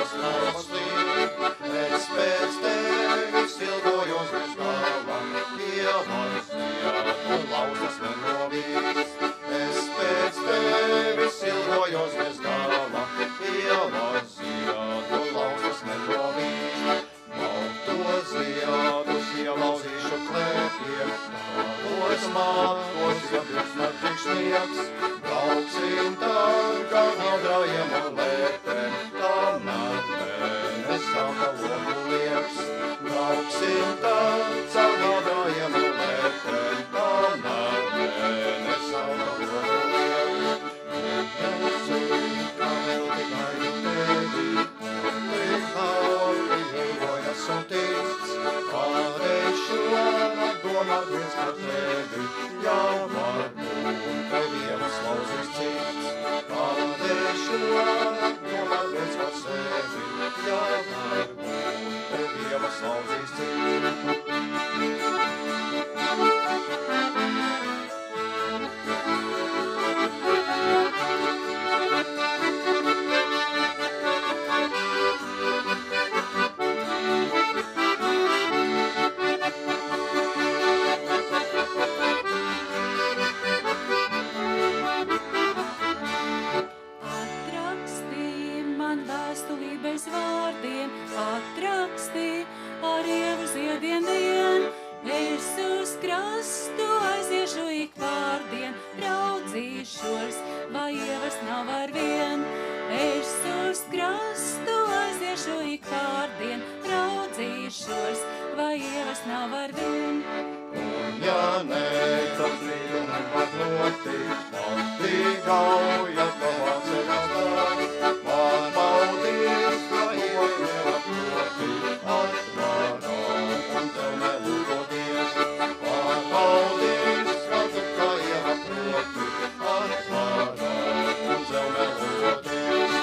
kas nostīja. Es pēc tevis ilgojos bez gala, ievas ziedi, lauzas nenovīs. Es pēc tevis ilgojos bez gala, ievas ziedi, lauzas nenovīs. Baltos ziedus ielauzīšu klēpiem, tālos mākos iebils man priekšnieks. Brauksim tad, kā naudājiem un lēpēm, kamēr mēnes sāka logu lieps. Brauksim tad, caur naudājiem un lēpēm, kamēr mēnes sāka logu lieps. Jēzus, kā vēl tikai tevi, sūtīts, kādēļ šonakt domāt viens par tevi, jau varbūt tev ievas lauzīs cits. Kādēļ šonakt domāt viens par sevi, jau varbūt tev ievas lauzīs cits. Bez vārdiem atraksti ar ievu ziediem vien. Es uz krastu aiziešu ik pārdien, raudzīšos, vai ievas nav ar vien. Es uz krastu aiziešu ik pārdien, raudzīšos, vai ievas nav ar vien. Un ja ne, tad brīdu nevar notikt, pati gauja, ka vācerās dāļ. Man baudīs, ka ieva proti, atvarā un tev nelūkoties. Man baudīs, ka tu kā ieva proti, atvarā un tev nelūkoties.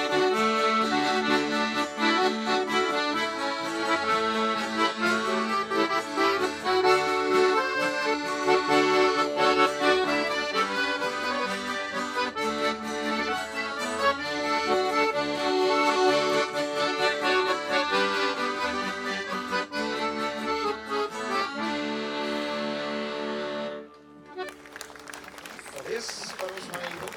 Paldies par uzmanību.